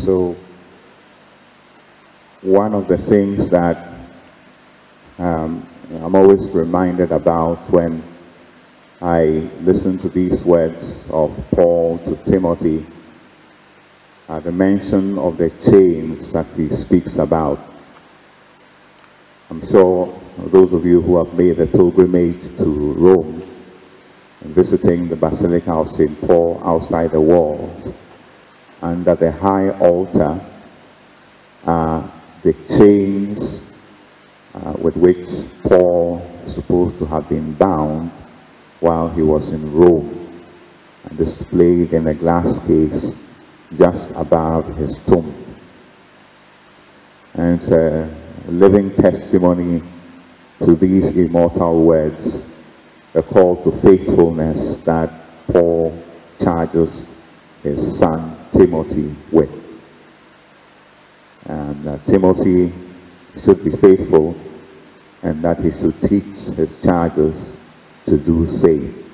So one of the things that I'm always reminded about when I listen to these words of Paul to Timothy, the mention of the chains that he speaks about. I'm sure those of you who have made the pilgrimage to Rome and visiting the Basilica of St. Paul outside the walls, under the high altar are the chains with which Paul is supposed to have been bound while he was in Rome, and displayed in a glass case just above his tomb. And it's a living testimony to these immortal words, the call to faithfulness that Paul charges his son Timothy with. And Timothy should be faithful, and that he should teach his charges to do same.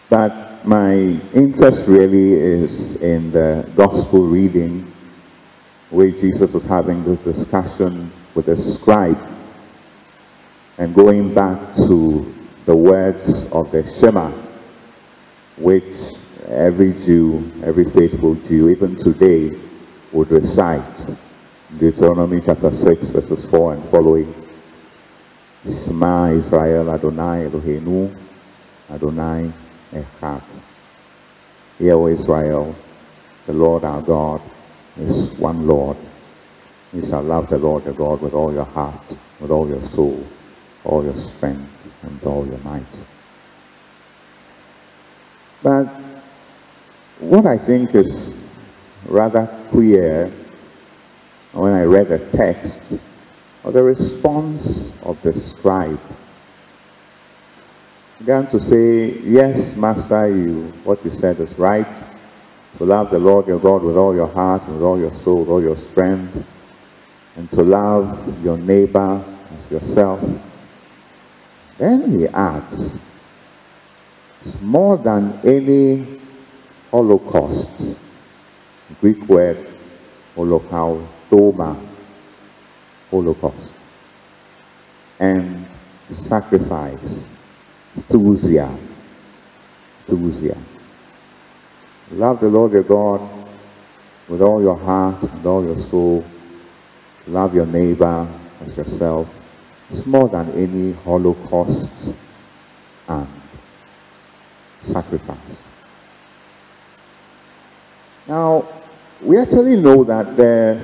But my interest really is in the gospel reading, where Jesus was having this discussion with the scribe, and going back to the words of the Shema, which every Jew, every faithful Jew, even today, would recite. Deuteronomy chapter 6, verses 4 and following. Shema Israel Adonai Eloheinu, Adonai Echad. Hear, O Israel, the Lord our God is one Lord. You shall love the Lord your God with all your heart, with all your soul, all your strength, and all your might. But what I think is rather queer when I read the text, or the response of the scribe, began to say, yes, Master, what you said is right, to love the Lord your God with all your heart, with all your soul, with all your strength, and to love your neighbor as yourself. Then he adds, it's more than any holocaust, the Greek word holocaustoma, holocaust, and sacrifice, thusia. Love the Lord your God with all your heart and all your soul. Love your neighbor as yourself. It's more than any holocaust and sacrifice. Now, we actually know that there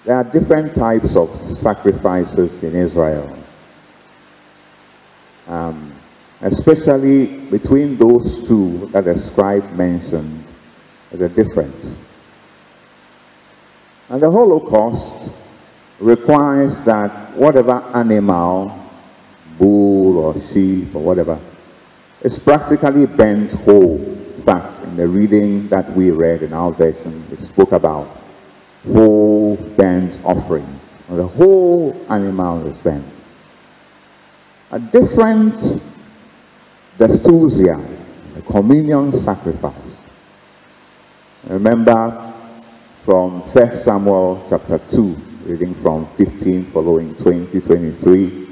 are different types of sacrifices in Israel. Especially between those two that the scribe mentioned, there's a difference. And the Holocaust requires that whatever animal, bull or sheep or whatever, is practically burnt whole. In fact, in the reading that we read in our version, it spoke about whole burnt offering. The whole animal is burnt. A different, the thusia, the communion sacrifice. Remember from 1 Samuel chapter 2, reading from 15 following 20, 23,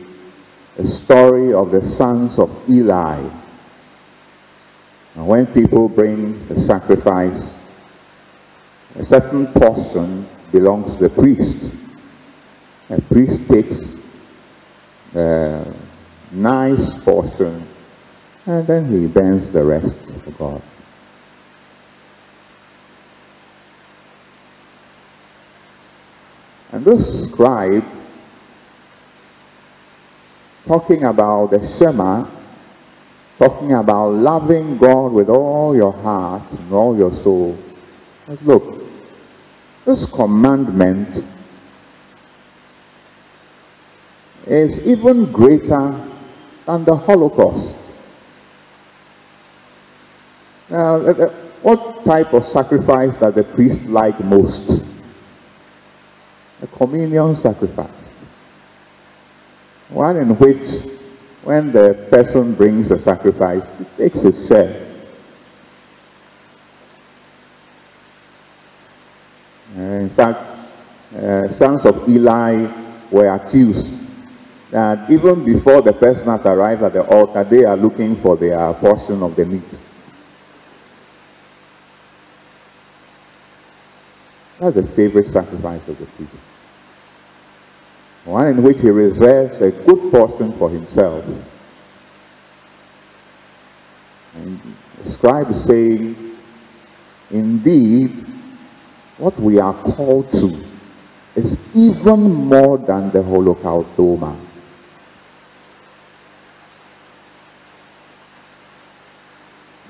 the story of the sons of Eli. And when people bring the sacrifice, a certain portion belongs to the priest. The priest takes a nice portion, and then he burns the rest to God. And this scribe, talking about the Shema, talking about loving God with all your heart and all your soul, says, look, this commandment is even greater than the Holocaust. Now, what type of sacrifice does the priest like most? A communion sacrifice. One in which, when the person brings the sacrifice, he takes his share. In fact, sons of Eli were accused that even before the person has arrived at the altar, they are looking for their portion of the meat. That's the favorite sacrifice of the priest. One in which he reserves a good portion for himself. And the scribe is saying, indeed, what we are called to is even more than the holocaustoma.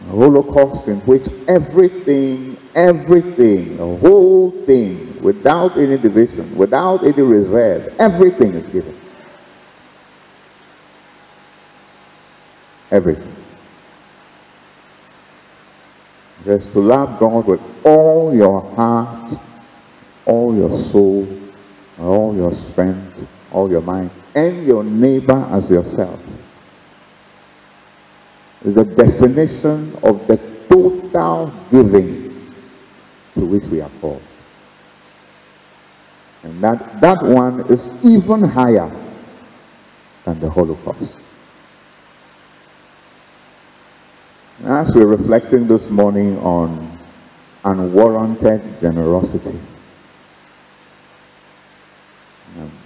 A Holocaust in which everything, the whole thing, without any division, without any reserve, everything is given. Everything. Just to love God with all your heart, all your soul, all your strength, all your mind, and your neighbor as yourself. Is the definition of the total giving to which we are called. And that one is even higher than the Holocaust. As we're reflecting this morning on unwarranted generosity,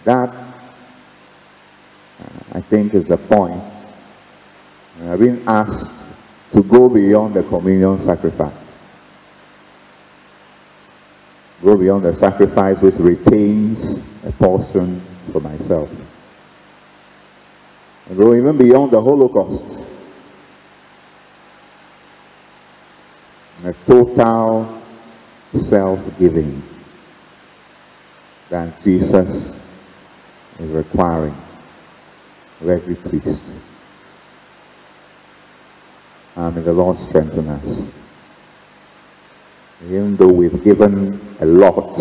that I think is the point. I've been asked to go beyond the communion sacrifice. Go beyond the sacrifice which retains a portion for myself. And go even beyond the Holocaust. A total self-giving that Jesus is requiring of every priest. May the Lord strengthen us. Even though we've given a lot,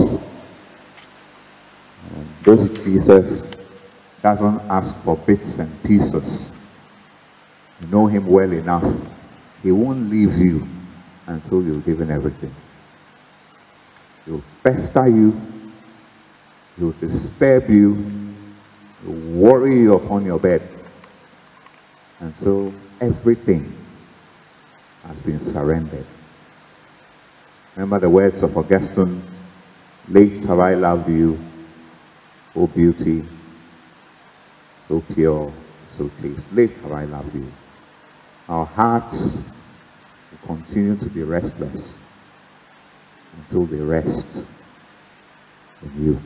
this Jesus doesn't ask for bits and pieces. You know him well enough. He won't leave you until you've given everything. He'll pester you, he'll disturb you, he'll worry you upon your bed until everything has been surrendered. Remember the words of Augustine, late have I loved you, O beauty, so pure, so chaste. Late have I loved you. Our hearts will continue to be restless until they rest in you.